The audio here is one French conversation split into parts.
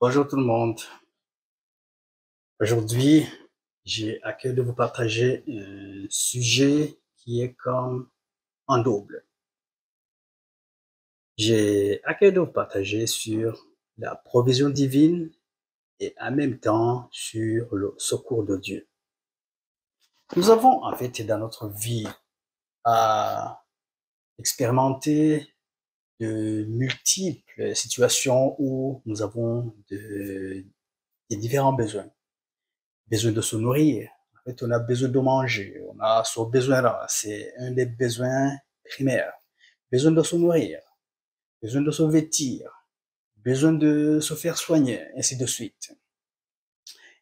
Bonjour tout le monde. Aujourd'hui, j'ai à cœur de vous partager un sujet qui est comme en double. J'ai à cœur de vous partager sur la provision divine et en même temps sur le secours de Dieu. Nous avons en fait dans notre vie à expérimenter de multiples situations où nous avons des différents besoins. Besoin de se nourrir. En fait, on a besoin de manger. On a ce besoin-là. C'est un des besoins primaires. Besoin de se nourrir. Besoin de se vêtir. Besoin de se faire soigner, ainsi de suite.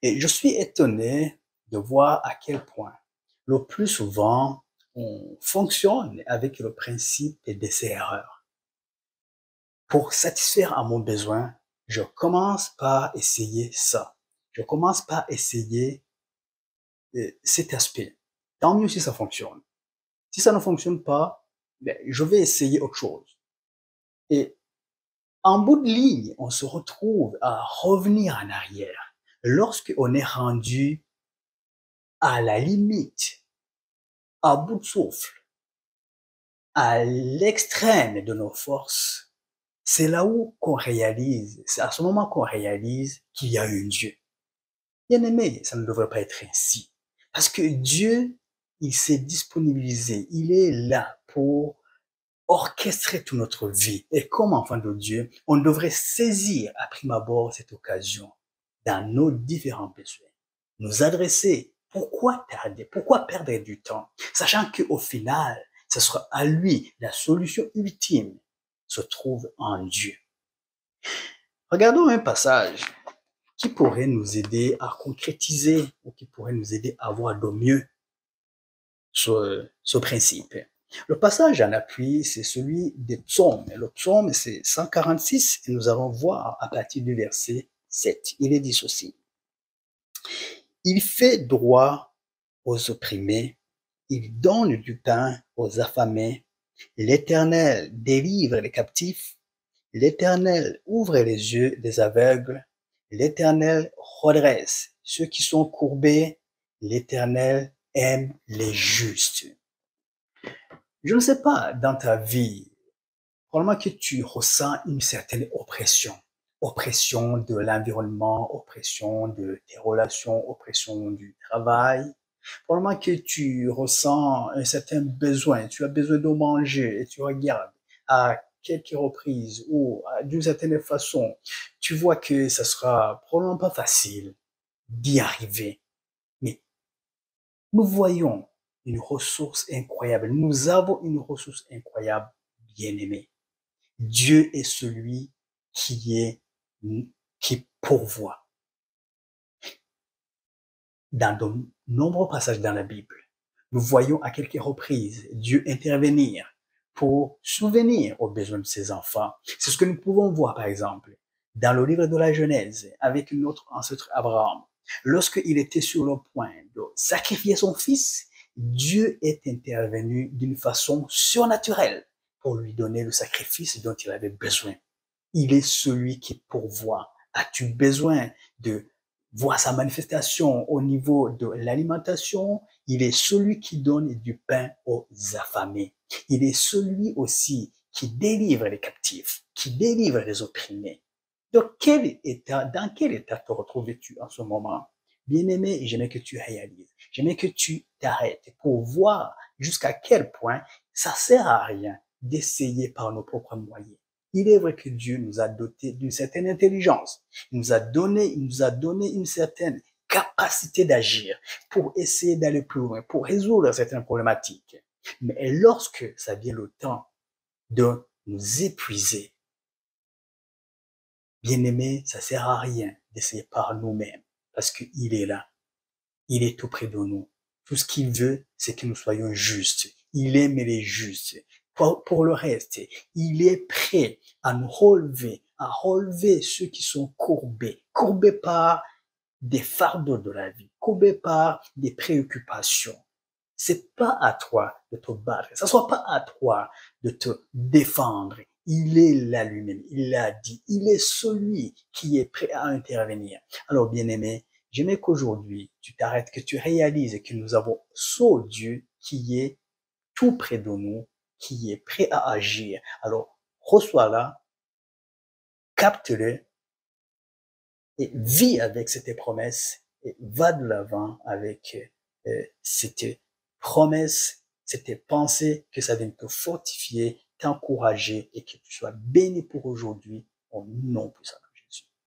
Et je suis étonné de voir à quel point le plus souvent on fonctionne avec le principe des erreurs. Pour satisfaire à mon besoin, je commence par essayer ça. Je commence par essayer cet aspect. Tant mieux si ça fonctionne. Si ça ne fonctionne pas, ben, je vais essayer autre chose. Et en bout de ligne, on se retrouve à revenir en arrière. Lorsque on est rendu à la limite, à bout de souffle, à l'extrême de nos forces, c'est là où qu'on réalise, c'est à ce moment qu'on réalise qu'il y a un Dieu. Bien aimé, ça ne devrait pas être ainsi. Parce que Dieu, il s'est disponibilisé, il est là pour orchestrer toute notre vie. Et comme enfant de Dieu, on devrait saisir à prime abord cette occasion dans nos différents besoins. Nous adresser. Pourquoi tarder? Pourquoi perdre du temps? Sachant qu'au final, ce sera à lui la solution ultime se trouve en Dieu. Regardons un passage qui pourrait nous aider à concrétiser ou qui pourrait nous aider à voir de mieux ce principe. Le passage en appui, c'est celui des psaumes. Le psaume, c'est 146 et nous allons voir à partir du verset 7. Il est dit ceci. Il fait droit aux opprimés, il donne du pain aux affamés. L'Éternel délivre les captifs, l'Éternel ouvre les yeux des aveugles, l'Éternel redresse ceux qui sont courbés, l'Éternel aime les justes. Je ne sais pas, dans ta vie, probablement que tu ressens une certaine oppression. Oppression de l'environnement, oppression de tes relations, oppression du travail. Probablement que tu ressens un certain besoin. Tu as besoin de manger et tu regardes à quelques reprises ou d'une certaine façon, tu vois que ça sera probablement pas facile d'y arriver. Mais nous voyons une ressource incroyable. Nous avons une ressource incroyable, bien-aimée. Dieu est celui qui pourvoit. Dans de nombreux passages dans la Bible, nous voyons à quelques reprises Dieu intervenir pour souvenir aux besoins de ses enfants. C'est ce que nous pouvons voir, par exemple, dans le livre de la Genèse, avec notre ancêtre Abraham. Lorsqu'il était sur le point de sacrifier son fils, Dieu est intervenu d'une façon surnaturelle pour lui donner le sacrifice dont il avait besoin. Il est celui qui pourvoit. As-tu besoin de voir sa manifestation au niveau de l'alimentation? Il est celui qui donne du pain aux affamés. Il est celui aussi qui délivre les captifs, qui délivre les opprimés. Dans quel état te retrouves-tu en ce moment? Bien-aimé, j'aimerais que tu réalises, j'aimerais que tu t'arrêtes pour voir jusqu'à quel point ça sert à rien d'essayer par nos propres moyens. Il est vrai que Dieu nous a dotés d'une certaine intelligence. Il nous a donné une certaine capacité d'agir pour essayer d'aller plus loin, pour résoudre certaines problématiques. Mais lorsque ça vient le temps de nous épuiser, bien aimé, ça sert à rien d'essayer par nous-mêmes parce qu'il est là. Il est tout près de nous. Tout ce qu'il veut, c'est que nous soyons justes. Il aime les justes. Pour le reste, il est prêt à nous relever, à relever ceux qui sont courbés par des fardeaux de la vie, courbés par des préoccupations. C'est pas à toi de te battre. Ça soit pas à toi de te défendre. Il est là lui-même, il l'a dit, il est celui qui est prêt à intervenir. Alors, bien-aimé, j'aimerais qu'aujourd'hui, tu t'arrêtes, que tu réalises que nous avons ce Dieu qui est tout près de nous, qui est prêt à agir. Alors, reçois-la, capte-le et vis avec cette promesse et va de l'avant avec cette promesse, cette pensée que ça vienne te fortifier, t'encourager et que tu sois béni pour aujourd'hui au nom puissant.